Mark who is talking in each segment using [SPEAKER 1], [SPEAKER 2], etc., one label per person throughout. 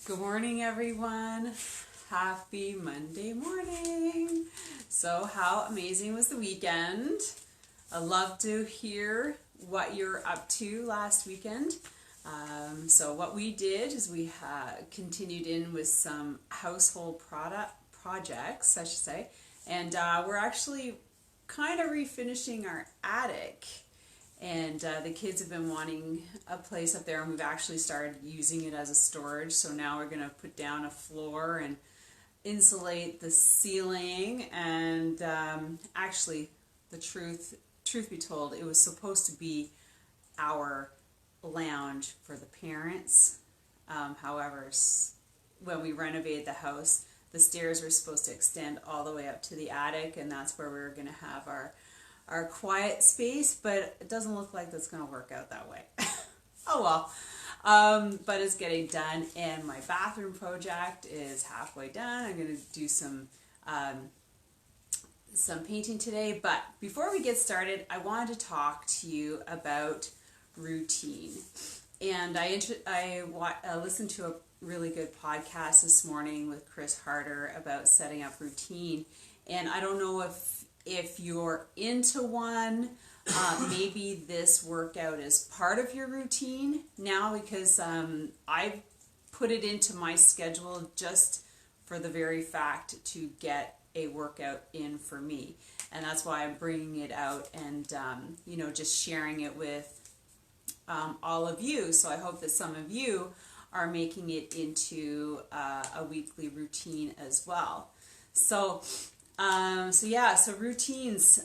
[SPEAKER 1] Good morning, everyone. Happy Monday morning. So how amazing was the weekend? I'd love to hear what you're up to last weekend. So what we did is we continued in with some household projects, I should say, and we're actually kind of refinishing our attic. And the kids have been wanting a place up there, and we've actually started using it as a storage. So now we're going to put down a floor and insulate the ceiling. And actually, the truth be told, it was supposed to be our lounge for the parents. However, when we renovated the house, the stairs were supposed to extend all the way up to the attic, and that's where we were going to have our quiet space, but it doesn't look like that's going to work out that way. Oh well. But it's getting done, and my bathroom project is halfway done. I'm going to do some painting today, but before we get started, I wanted to talk to you about routine. And I listened to a really good podcast this morning with Chris Harder about setting up routine, and I don't know if you're into one, maybe this workout is part of your routine now, because I've put it into my schedule just for the very fact to get a workout in for me. And that's why I'm bringing it out and, just sharing it with all of you. So I hope that some of you are making it into a weekly routine as well. So routines,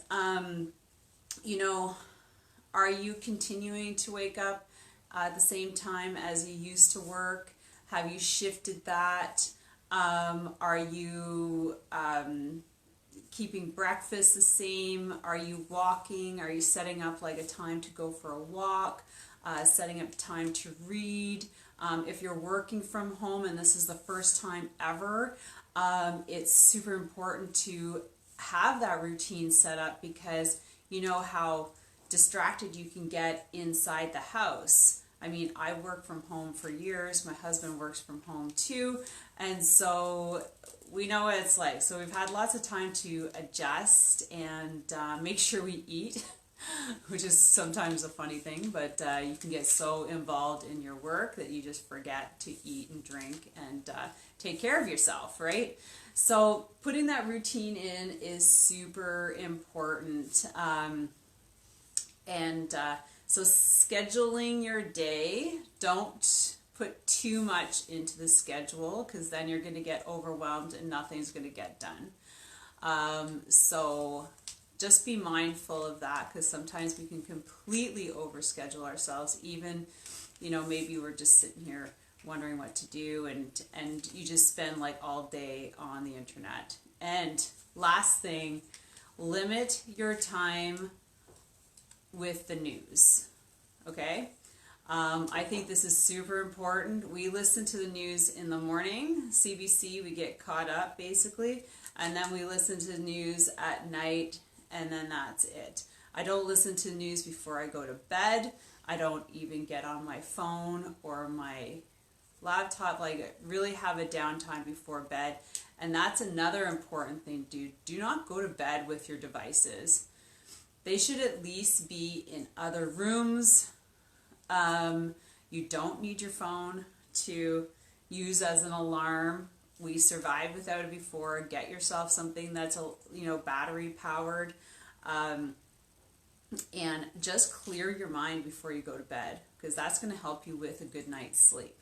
[SPEAKER 1] are you continuing to wake up at the same time as you used to work? Have you shifted that? Are you keeping breakfast the same? Are you walking? Are you setting up like a time to go for a walk? Setting up time to read? If you're working from home and this is the first time ever, it's super important to have that routine set up, because you know how distracted you can get inside the house. I mean, I worked from home for years. My husband works from home too. And so we know what it's like. So we've had lots of time to adjust and make sure we eat, which is sometimes a funny thing, but you can get so involved in your work that you just forget to eat and drink and take care of yourself, right? So putting that routine in is super important. So scheduling your day, don't put too much into the schedule, because then you're going to get overwhelmed and nothing's going to get done. So just be mindful of that, because sometimes we can completely overschedule ourselves. Even, maybe we're just sitting here wondering what to do, and you just spend like all day on the internet. And last thing, limit your time with the news. Okay? I think this is super important. We listen to the news in the morning, CBC, we get caught up basically, and then we listen to the news at night, and then that's it. I don't listen to the news before I go to bed. I don't even get on my phone or my laptop, like really have a downtime before bed. And that's another important thing, dude. Do not go to bed with your devices. They should at least be in other rooms. You don't need your phone to use as an alarm. We survived without it before. Get yourself something that's battery powered, and just clear your mind before you go to bed, because that's going to help you with a good night's sleep.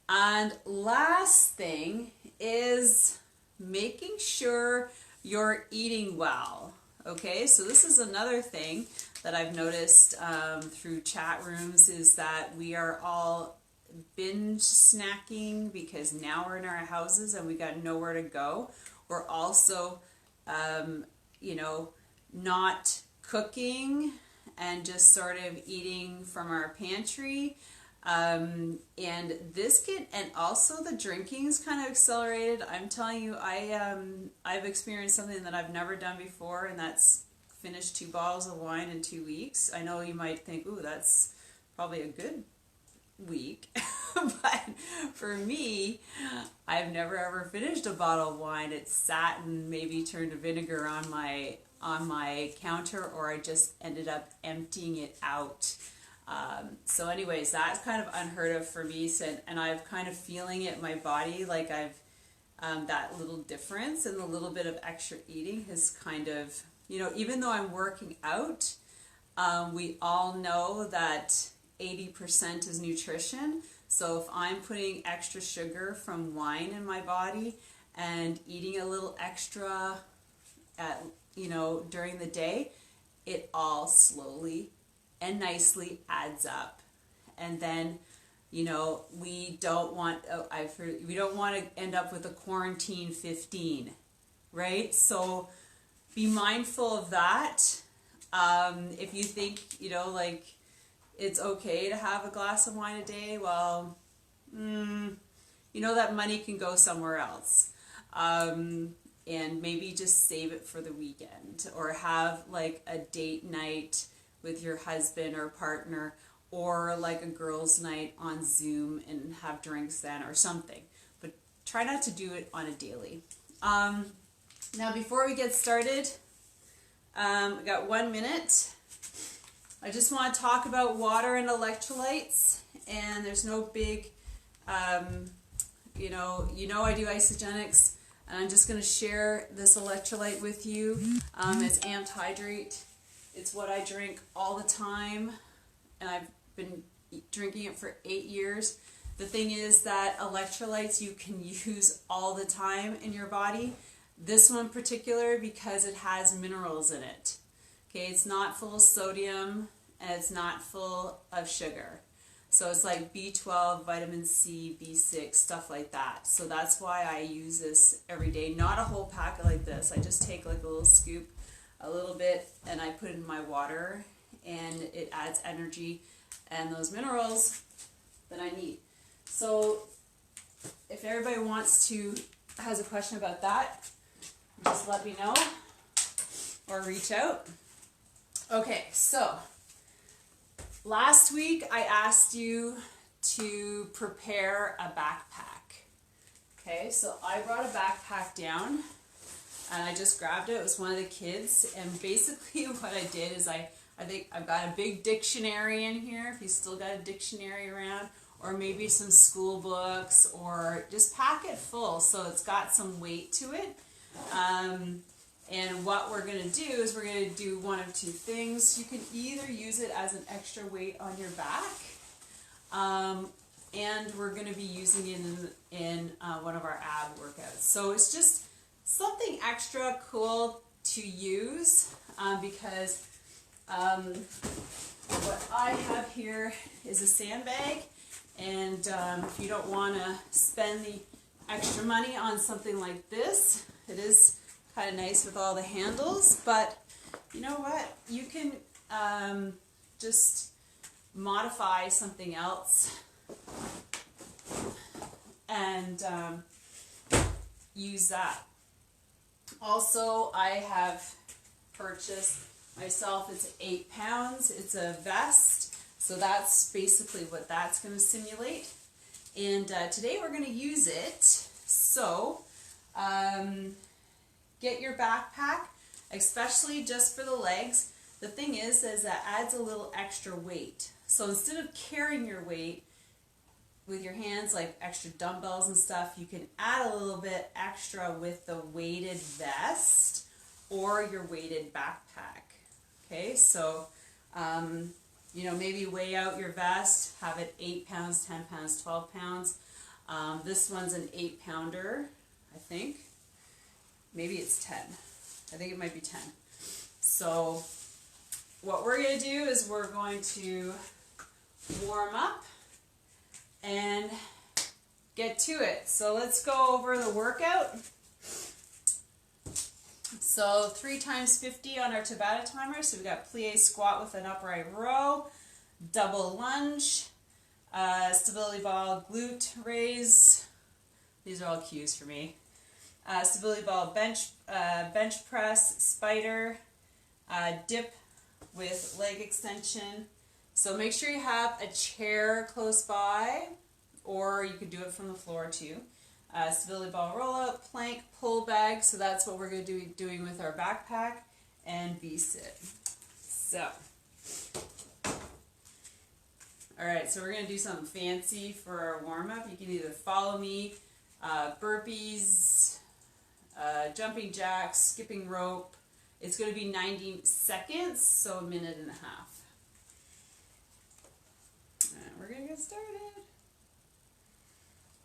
[SPEAKER 1] And last thing is making sure you're eating well. Okay, so this is another thing that I've noticed through chat rooms, is that we are all binge snacking because now we're in our houses and we got nowhere to go. We're also, not cooking and just sort of eating from our pantry. And also the drinking's kind of accelerated. I'm telling you, I've experienced something that I've never done before, and that's finished 2 bottles of wine in 2 weeks. I know you might think, ooh, that's probably a good week, But for me, I've never ever finished a bottle of wine. It's sat and maybe turned to vinegar on my counter, or I just ended up emptying it out. So anyways, that's kind of unheard of for me, and I've kind of feeling it in my body, like I've that little difference and the little bit of extra eating has kind of, you know, even though I'm working out, we all know that 80% is nutrition. So if I'm putting extra sugar from wine in my body and eating a little extra during the day, it all slowly and nicely adds up. And then, we don't want to end up with a quarantine 15, right? So be mindful of that. If you think, it's okay to have a glass of wine a day, well, that money can go somewhere else. And maybe just save it for the weekend, or have like a date night with your husband or partner, or like a girls' night on Zoom and have drinks then or something. But try not to do it on a daily. Now, before we get started, we got 1 minute. I just want to talk about water and electrolytes, and there's no big, I do isogenics, and I'm just going to share this electrolyte with you. It's Amped Hydrate. It's what I drink all the time, and I've been drinking it for 8 years. The thing is that electrolytes you can use all the time in your body. This one in particular, because it has minerals in it. Okay, it's not full of sodium, and it's not full of sugar. So it's like B12, vitamin C, B6, stuff like that. So that's why I use this every day. Not a whole packet like this. I just take like a little scoop, a little bit, and I put it in my water, and it adds energy and those minerals that I need. So if everybody has a question about that, just let me know or reach out. Okay, so last week I asked you to prepare a backpack. Okay, so I brought a backpack down, and I just grabbed it. It was one of the kids, and basically what I did is I think I've got a big dictionary in here, if you still got a dictionary around, or maybe some school books, or just pack it full so it's got some weight to it. And what we're going to do is we're going to do one of two things. You can either use it as an extra weight on your back, and we're going to be using it in one of our ab workouts. So it's just something extra cool to use, because what I have here is a sandbag, and if you don't want to spend the extra money on something like this, it is kind of nice with all the handles, but you know what? You can just modify something else and use that. Also, I have purchased myself, it's 8 pounds, it's a vest, so that's basically what that's going to simulate. And today we're going to use it, so get your backpack, especially just for the legs. The thing is that adds a little extra weight. So instead of carrying your weight with your hands, like extra dumbbells and stuff, you can add a little bit extra with the weighted vest or your weighted backpack. Okay, so maybe weigh out your vest, have it 8 pounds, 10 pounds, 12 pounds. This one's an 8-pounder, I think. Maybe it's 10. I think it might be 10. So what we're going to do is we're going to warm up and get to it. So let's go over the workout. So 3 times 50 on our Tabata timer. So we've got plie squat with an upright row, double lunge, stability ball, glute raise. These are all cues for me. Stability ball, bench press, spider, dip with leg extension. So make sure you have a chair close by, or you could do it from the floor too. Stability ball rollout, plank, pull bag. So that's what we're going to be doing with our backpack, and Vsit. So, all right, so we're going to do something fancy for our warm-up. You can either follow me, burpees, jumping jacks, skipping rope. It's going to be 90 seconds, so a minute and a half. And we're going to get started.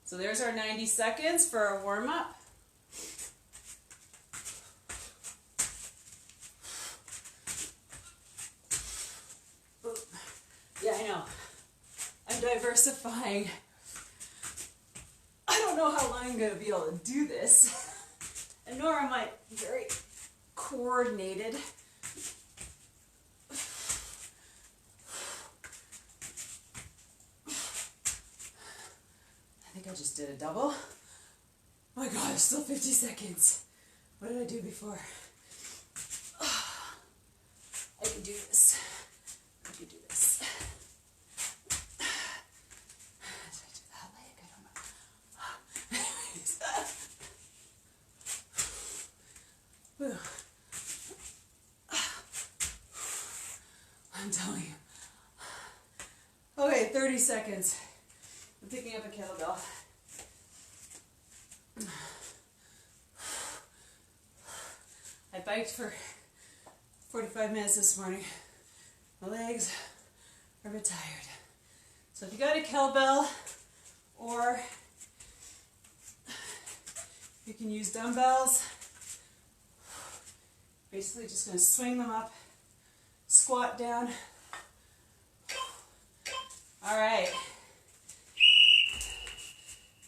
[SPEAKER 1] So there's our 90 seconds for our warm-up. Yeah, I know. I'm diversifying. I don't know how long I'm going to be able to do this. And nor am I very coordinated. I think I just did a double. Oh my god, there's still 50 seconds. What did I do before? I can do this. I can do this. Did I do that leg? I don't know. Anyways. Whew. I'm telling you. Okay, 30 seconds. I'm picking up a kettlebell. I biked for 45 minutes this morning. My legs are a bit tired. So if you got a kettlebell, or you can use dumbbells, basically just going to swing them up, squat down. All right.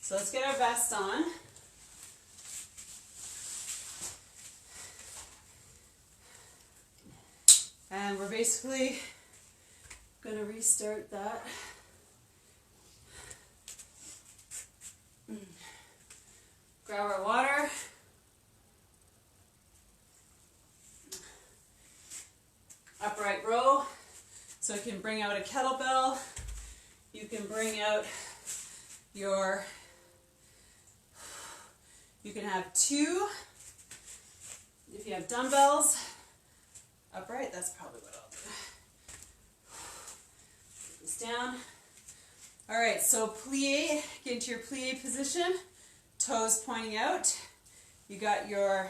[SPEAKER 1] So let's get our vest on. And we're basically going to restart that. Grab our water. Upright row. So you can bring out a kettlebell. You can bring out your, you can have two. If you have dumbbells, upright, that's probably what I'll do. Put this down. All right, so plie, get into your plie position, toes pointing out. You got your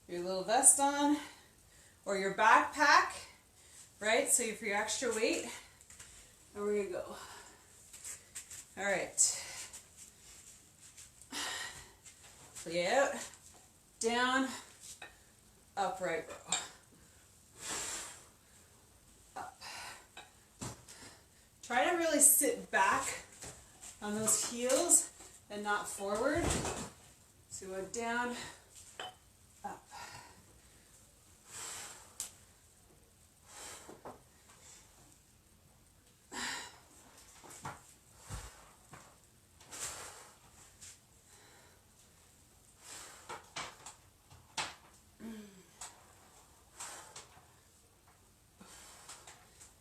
[SPEAKER 1] little vest on, or your backpack, right? So for your extra weight, and we're gonna go. All right. Plie out, down, upright row. Up. Try to really sit back on those heels and not forward. So go down, up.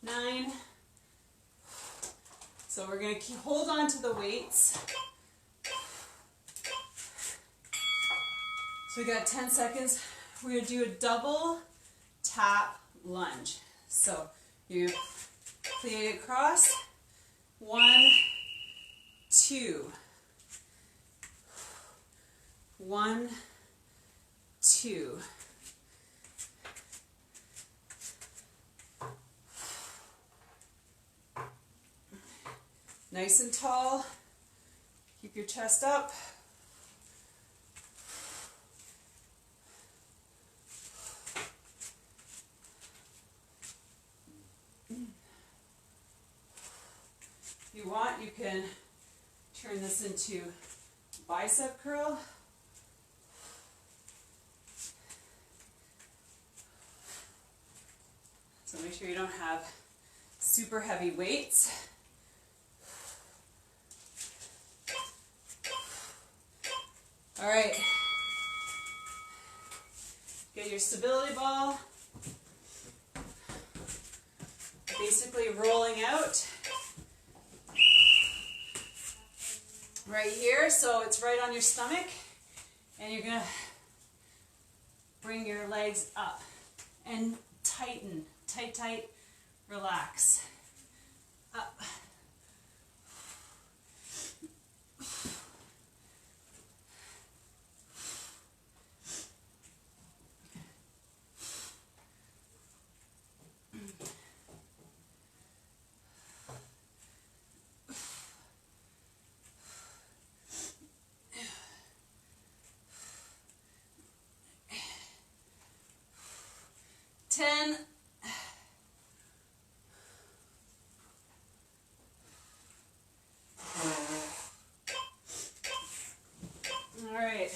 [SPEAKER 1] Nine. So we're going to hold on to the weights. So we got 10 seconds. We're going to do a double tap lunge. So you plie across. 1, 2. 1, 2. Nice and tall. Keep your chest up. If you want, you can turn this into bicep curl. So make sure you don't have super heavy weights. All right, get your stability ball. basically rolling out right here, so it's right on your stomach, and you're gonna bring your legs up and tighten, tight, relax, up. All right,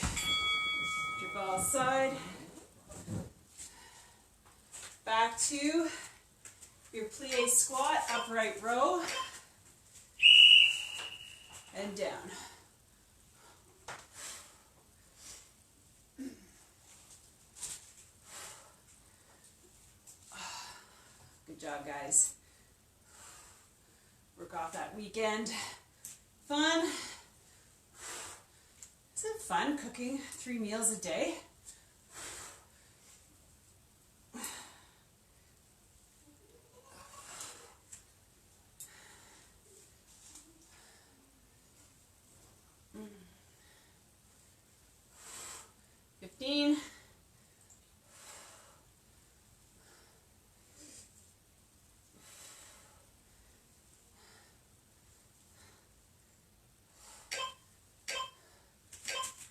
[SPEAKER 1] your ball side, back to your plie squat, upright row, and down. Good job, guys. Work off that weekend fun. Isn't it fun cooking 3 meals a day?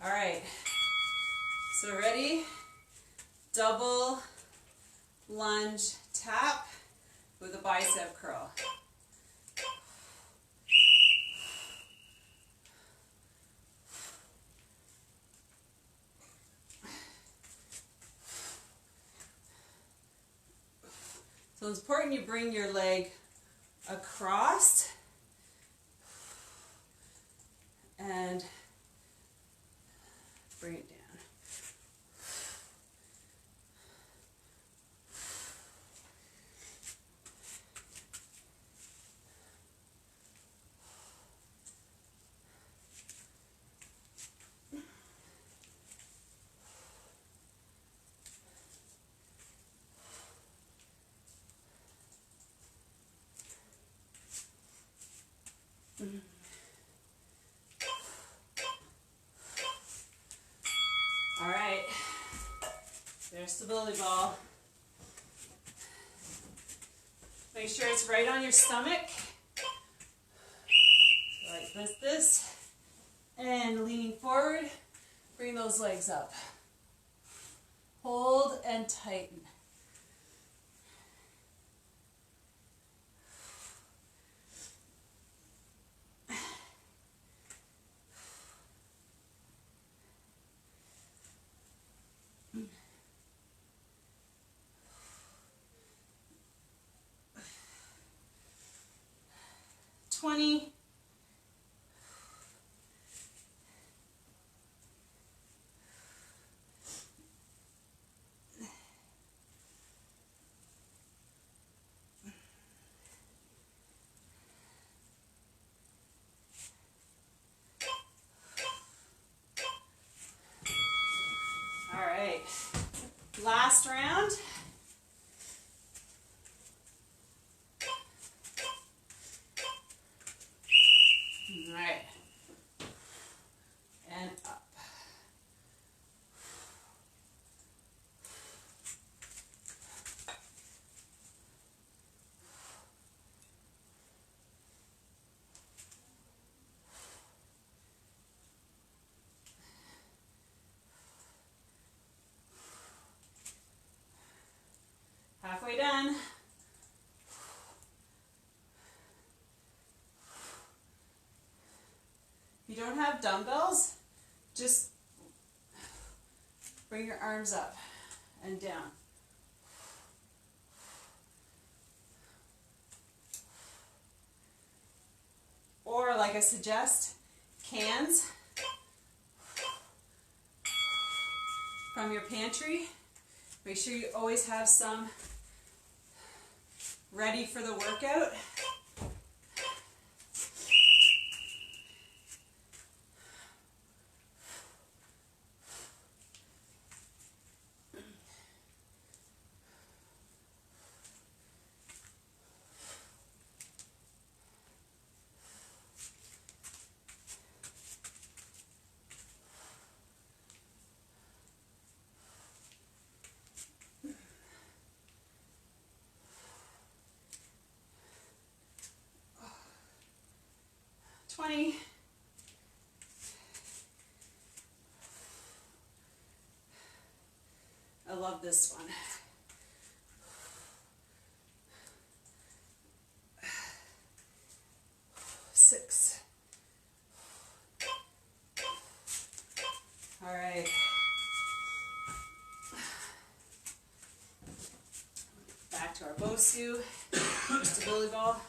[SPEAKER 1] All right, so ready? Double lunge tap with a bicep curl. So it's important you bring your leg across and bring it down. All right, there's stability ball. Make sure it's right on your stomach. Like this, and leaning forward, bring those legs up. Hold and tighten. All right, last round. All right, and up. Halfway done. If you don't have dumbbells, just bring your arms up and down. Or, like I suggest, cans from your pantry. Make sure you always have some Ready for the workout? I love this one. Six. All right. Back to our Bosu, stability ball.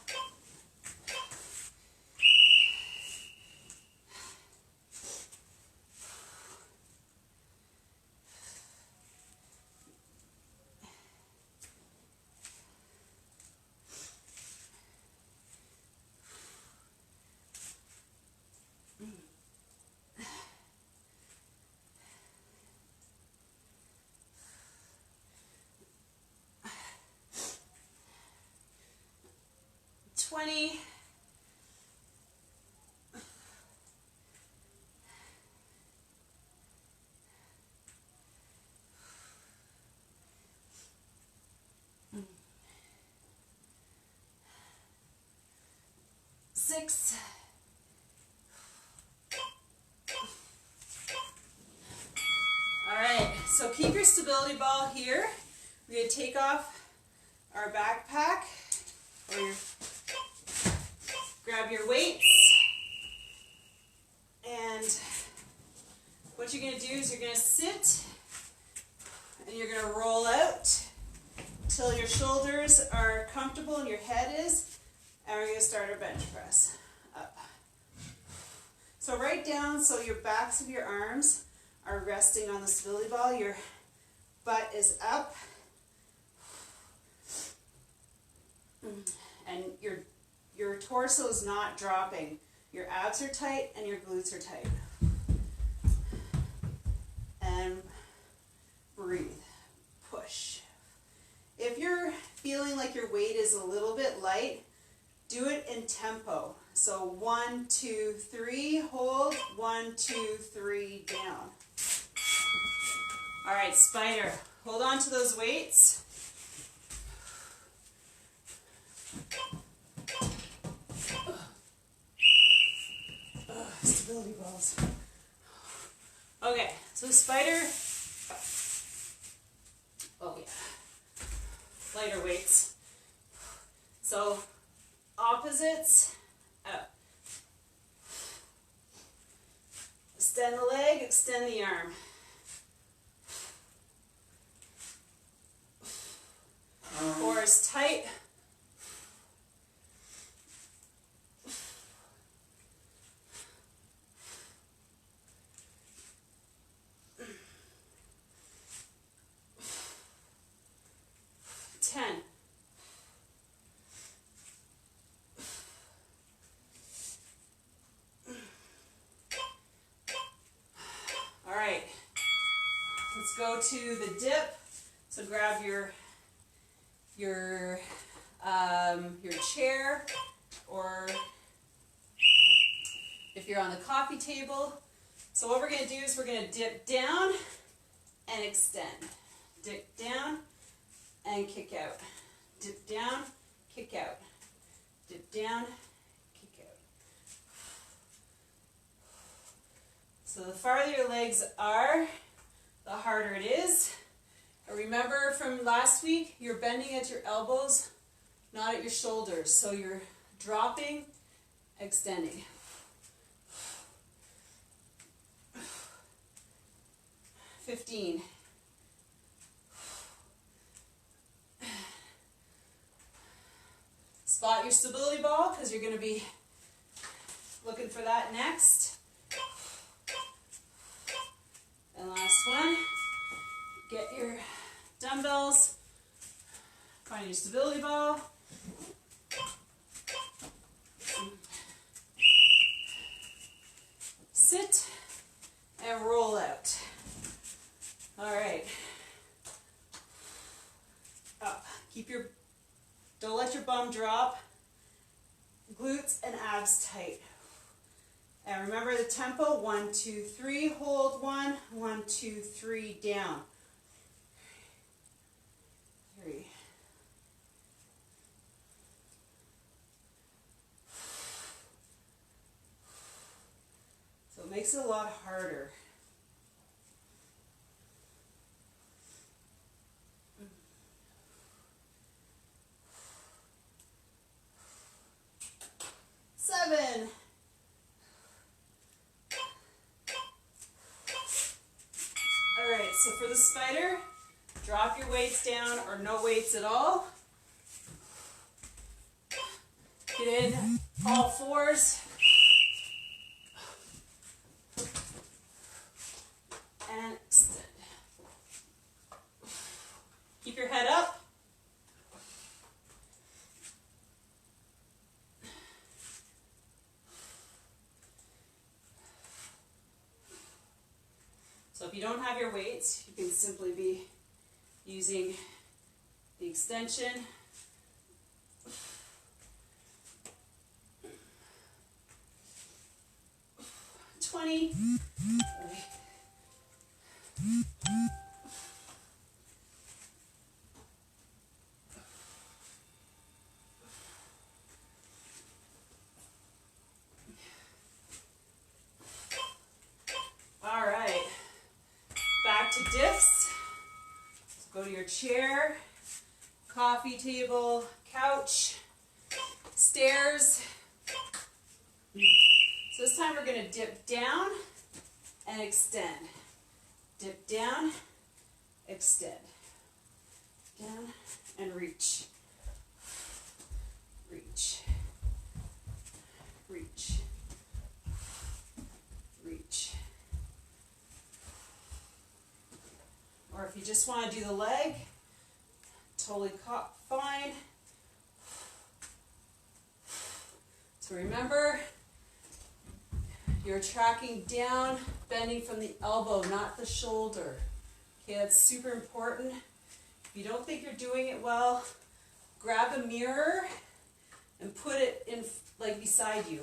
[SPEAKER 1] Six. All right, so keep your stability ball here. We're going to take off our backpack, or grab your weights, and what you're going to do is you're going to sit and you're going to roll out till your shoulders are comfortable and your head is. And we're going to start our bench press. Up. So right down so your backs of your arms are resting on the stability ball. Your butt is up. And your torso is not dropping. Your abs are tight and your glutes are tight. And breathe. Push. If you're feeling like your weight is a little bit light, do it in tempo. So 1, 2, 3, hold, 1, 2, 3, down. All right, spider. Hold on to those weights. Stability balls. Okay, so spider. Oh yeah. Lighter weights. So opposites, up. Extend the leg, extend the arm. Core is tight. Go to the dip. So grab your chair, or if you're on the coffee table. So what we're going to do is we're going to dip down and extend. Dip down and kick out. Dip down, kick out. Dip down, kick out. So the farther your legs are, the harder it is. And remember from last week, you're bending at your elbows, not at your shoulders. So you're dropping, extending. $15. Spot your stability ball because you're going to be looking for that next. And last one, get your dumbbells, find your stability ball, thumb drop, glutes and abs tight. And remember the tempo, 1, 2, 3, hold 1, 1, 2, 3, down. 3. So it makes it a lot harder. Seven. All right, so for the spider, drop your weights down or no weights at all. Get in all fours. And extend. Keep your head up. So if you don't have your weights, you can simply be using the extension. $20. All right, back to diffs. So go to your chair, coffee table, couch, stairs. So this time we're going to dip down and extend. Dip down, extend. Down and reach. Reach. Reach. Reach. Or if you just want to do the leg, totally fine. So remember, you're tracking down, bending from the elbow, not the shoulder. Okay, that's super important. If you don't think you're doing it well, grab a mirror and put it in, like, beside you.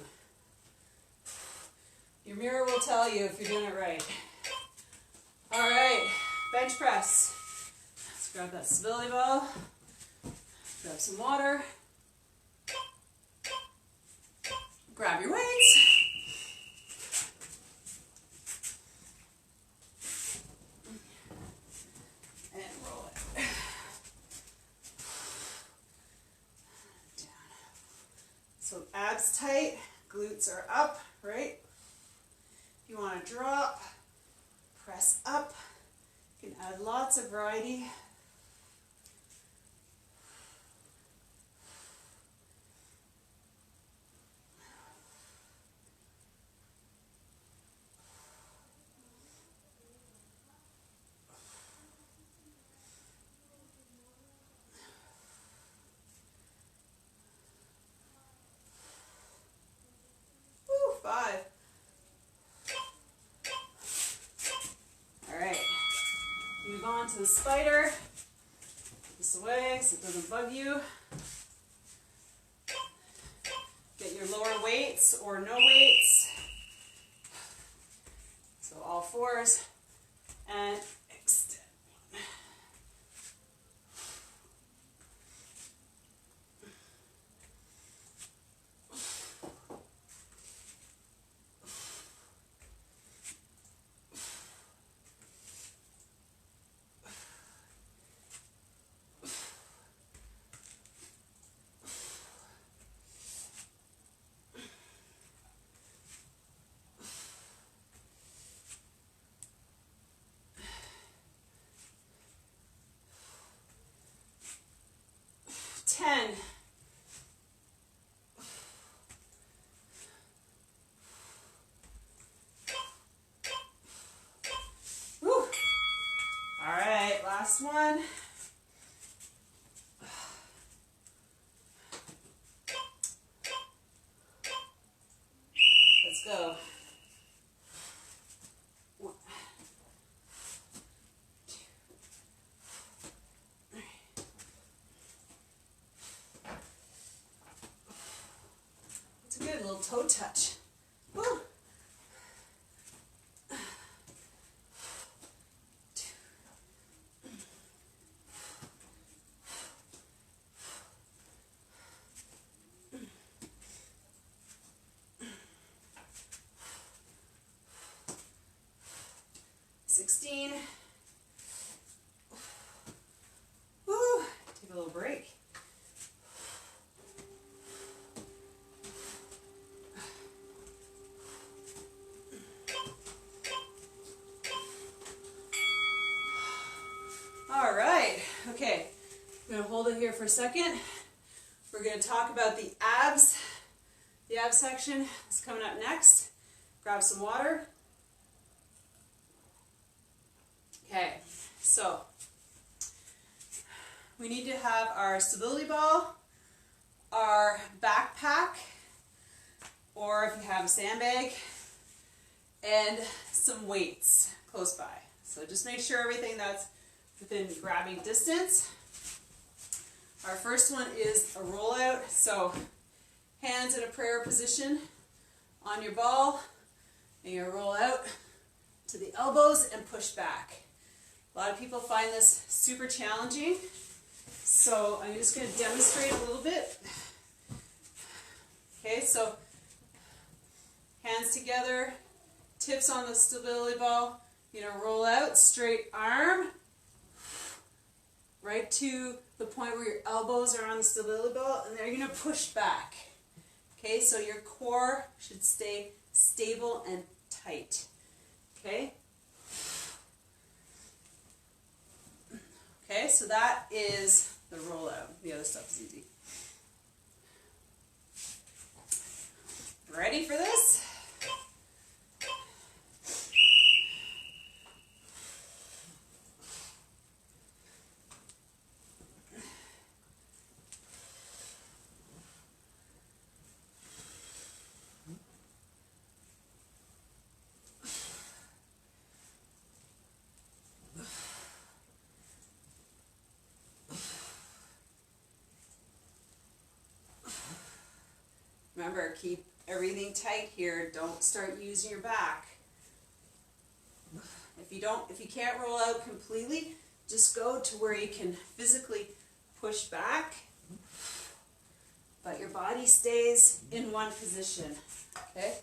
[SPEAKER 1] Your mirror will tell you if you're doing it right. All right, bench press. Let's grab that stability ball. Grab some water. Grab your weights. And roll it. Down. So abs tight, glutes are up, right? If you want to drop, press up. You can add lots of variety. Woo, 5. All right. Move on to the spider. This away so it doesn't bug you. Get your lower weights or no weights. So all fours and extend. Whew. All right, last one. Let's go. 1, 2, 3. good, a little toe touch. Woo. 16. Woo. Take a little break. All right, okay, I'm going to hold it here for a second. We're going to talk about the abs section is coming up next. Grab some water. Okay, so we need to have our stability ball, our backpack, or if you have a sandbag, and some weights close by. So just make sure everything that's within grabbing distance. Our first one is a rollout. So hands in a prayer position on your ball, and you roll out to the elbows and push back. A lot of people find this super challenging, so I'm just going to demonstrate a little bit. Okay, so hands together, tips on the stability ball. You're going to roll out, straight arm, right to the point where your elbows are on the stability ball, and then you're going to push back. Okay, so your core should stay stable and tight. Okay? Okay, so that is the rollout. The other stuff is easy. Ready for this? Remember, keep everything tight here. Don't start using your back. If you can't roll out completely, just go to where you can physically push back, but your body stays in one position. Okay?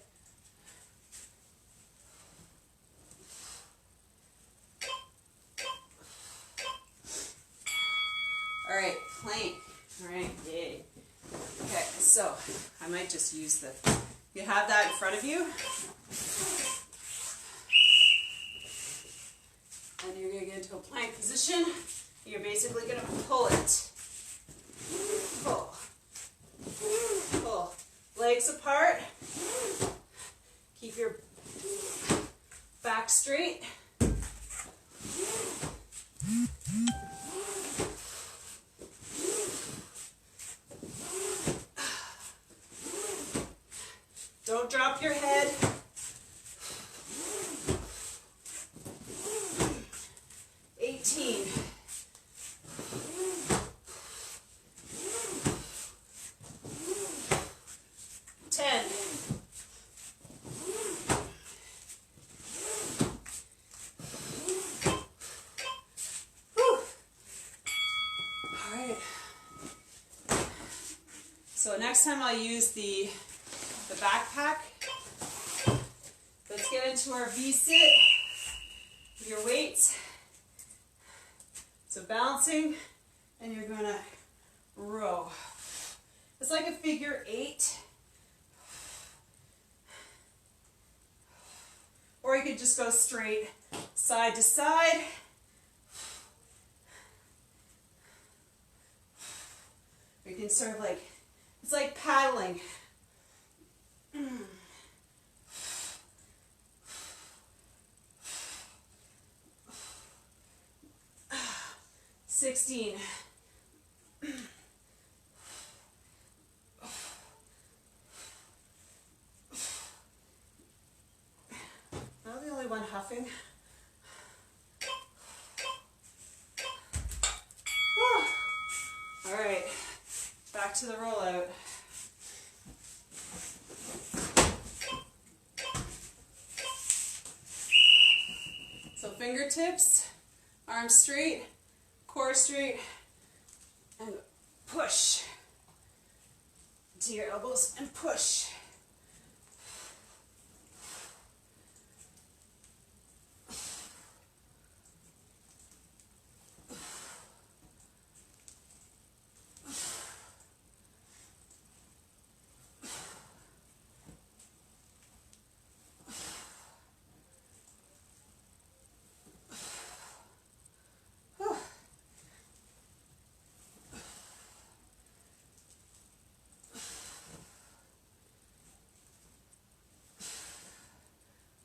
[SPEAKER 1] All right, plank. All right, yay. Okay, so I might just use you have that in front of you. And you're going to get into a plank position. You're basically going to pull it. Pull. Pull. Legs apart. Keep your back straight. Don't drop your head. So next time I'll use the backpack. Let's get into our Vsit with your weights. So balancing, and you're going to row. It's like a figure 8. Or you could just go straight side to side. Or you can sort of like, it's like paddling. 16. I'm the only one huffing. All right, back to the rollout. fingertips, arms straight, core straight, and push to your elbows and push.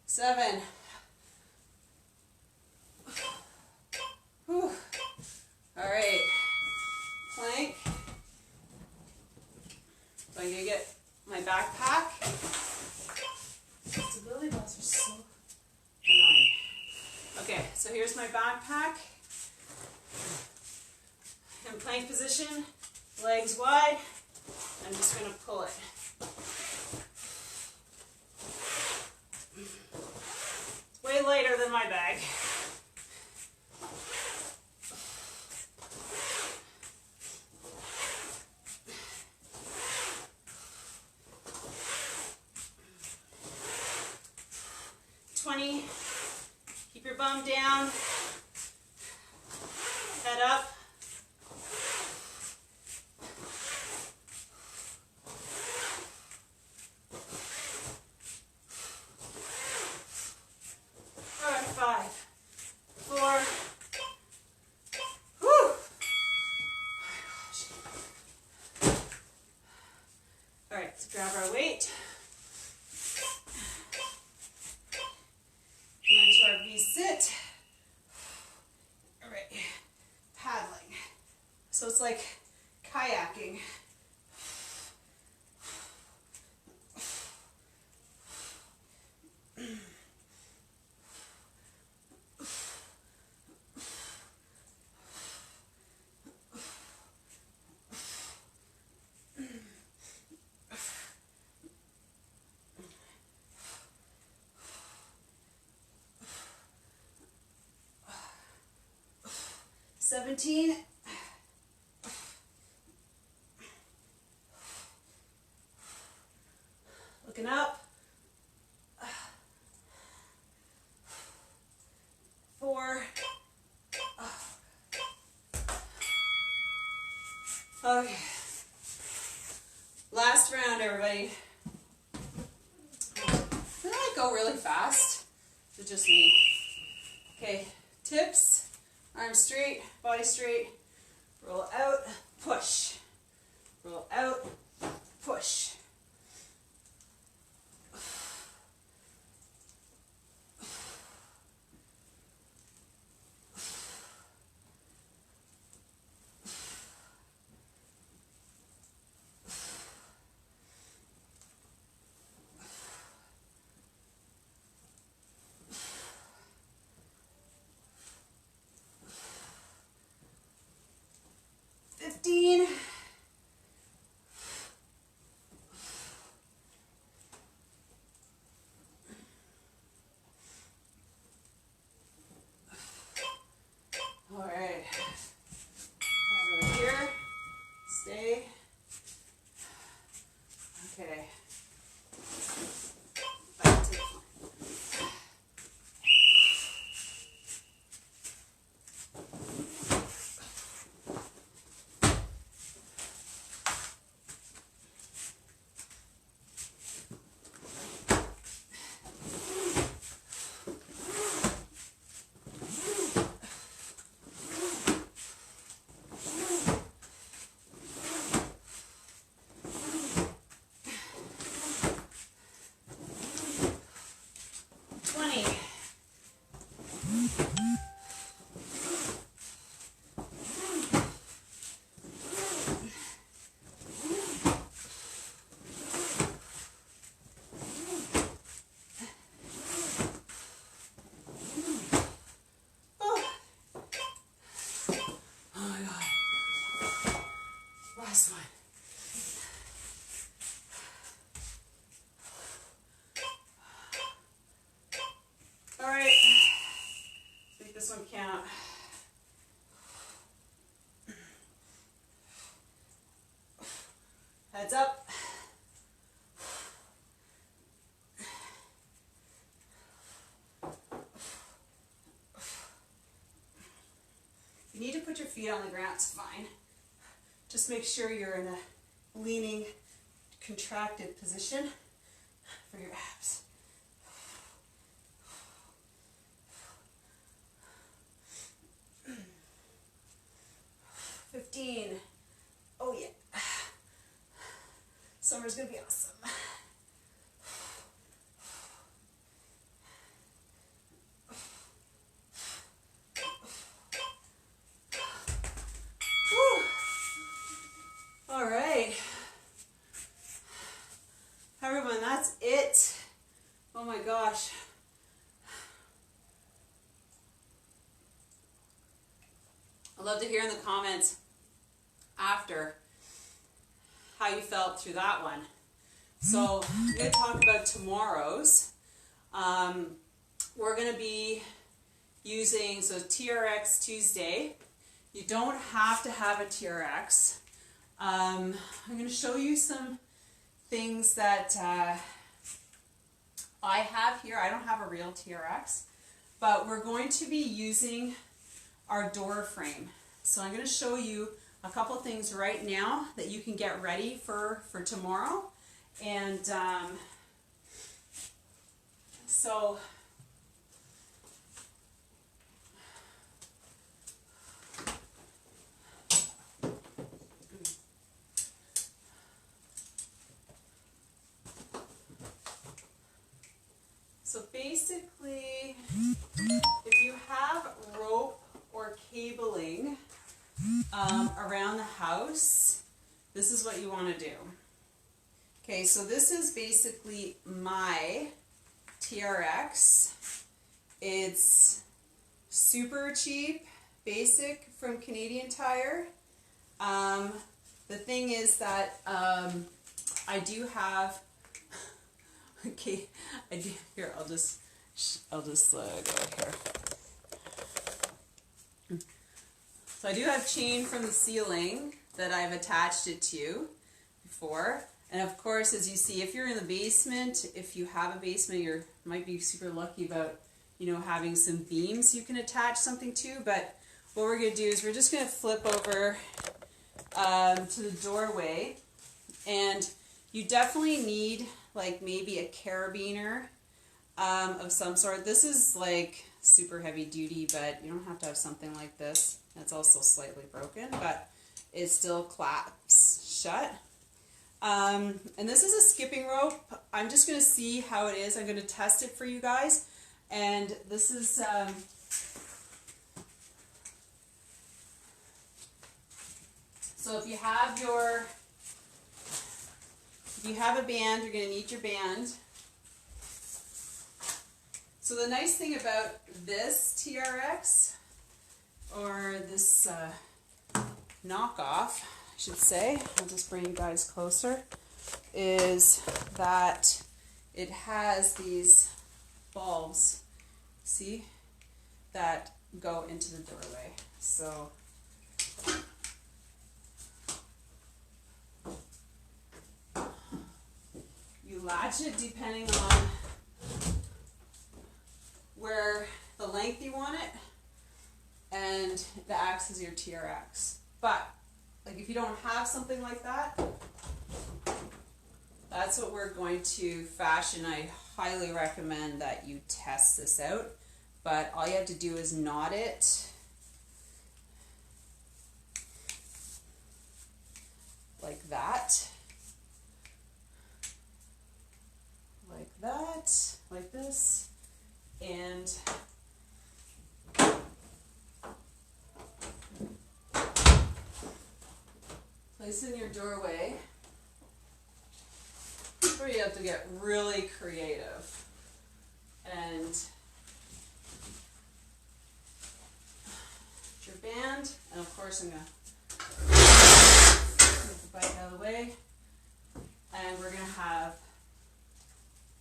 [SPEAKER 1] Seven. Whew. All right, plank. So I'm gonna get my backpack. Stability balls are so annoying. Okay, so here's my backpack. In plank position, legs wide. I'm just gonna pull it. Way lighter than my bag. Keep your bum down. Head up. All right, 5, 4. Whew. All right, let's grab our weight. Into our Vsit. All right, paddling. So it's like kayaking. Seventeen. Looking up. 4. Okay. Last round, everybody. Did I go really fast? Is it just me? Okay, tips. Arms straight, body straight, roll out, push. Roll out, push. All right. Over here. Stay. Okay. Back to the floor. feet on the ground, it's fine. Just make sure you're in a leaning, contracted position for your abs. Oh yeah. Summer's gonna be awesome. Whew. All right. Everyone, that's it. Oh my gosh. I'd love to hear in the comments after how you felt through that one. So I'm going to talk about tomorrow's. We're going to be using, so TRX Tuesday. You don't have to have a TRX. I'm going to show you some things that I have here. I don't have a real TRX, but we're going to be using our door frame. So I'm going to show you a couple things right now that you can get ready for tomorrow. And so basically, if you have rope or cabling around the house, this is what you want to do. Okay, so this is basically my TRX. It's super cheap, basic from Canadian Tire. The thing is that I do have, okay, I do, here, I'll just go here. So I do have chain from the ceiling that I've attached it to before. And of course, as you see, if you're in the basement, if you have a basement, you might be super lucky about, you know, having some beams you can attach something to. But what we're going to do is we're just going to flip over to the doorway. And you definitely need like maybe a carabiner of some sort. This is like super heavy duty, but you don't have to have something like this. It's also slightly broken, but it still clasps shut. And this is a skipping rope. I'm just going to see how it is. I'm going to test it for you guys. And this is so if you have a band, you're going to need your band. So the nice thing about this TRX, or this knockoff, I should say, I'll just bring you guys closer, is that it has these bulbs, see, that go into the doorway. So you latch it depending on where the length you want it, and the acts as your TRX. But like if you don't have something like that, that's what we're going to fashion. I highly recommend that you test this out, but all you have to do is knot it like that, like this, and place it in your doorway. Where you have to get really creative. And your band, and of course I'm going to move the bike out of the way, and we're going to have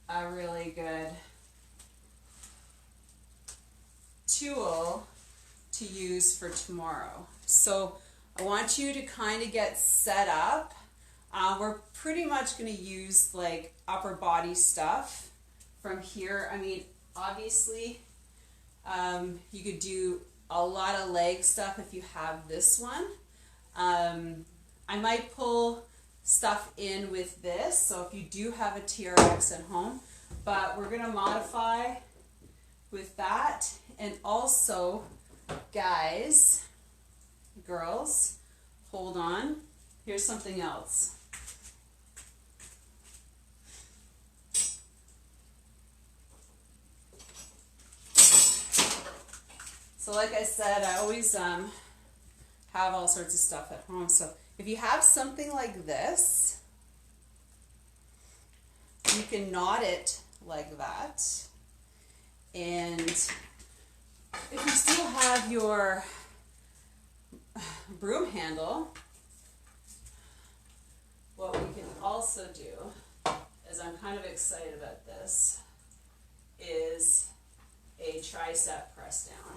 [SPEAKER 1] a really good tool to use for tomorrow. So I want you to kind of get set up. We're pretty much going to use like upper body stuff from here. I mean, obviously, you could do a lot of leg stuff if you have this one. I might pull stuff in with this, so if you do have a TRX at home, but we're going to modify with that. And also, guys, girls, hold on, here's something else. So like I said, I always have all sorts of stuff at home. So if you have something like this, you can knot it like that. And if you still have your broom handle, what we can also do, as I'm kind of excited about this, is a tricep press down.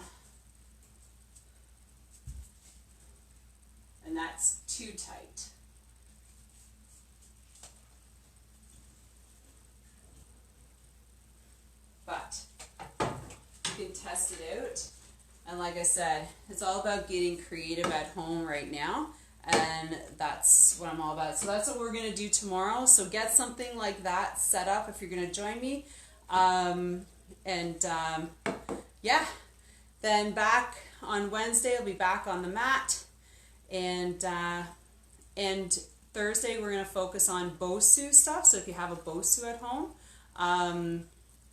[SPEAKER 1] And that's too tight. But you can test it out. And like I said, it's all about getting creative at home right now. And that's what I'm all about. So that's what we're going to do tomorrow. So get something like that set up if you're going to join me. Yeah. Then back on Wednesday, I'll be back on the mat. And Thursday we're going to focus on BOSU stuff. So if you have a BOSU at home,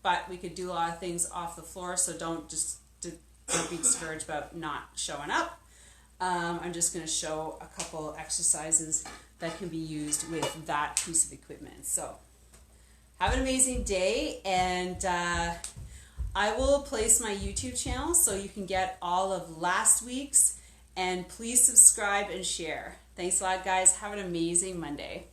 [SPEAKER 1] but we could do a lot of things off the floor. So don't be discouraged about not showing up. I'm just going to show a couple exercises that can be used with that piece of equipment. So have an amazing day, and I will place my YouTube channel so you can get all of last week's. And please subscribe and share. Thanks a lot, guys. Have an amazing Monday.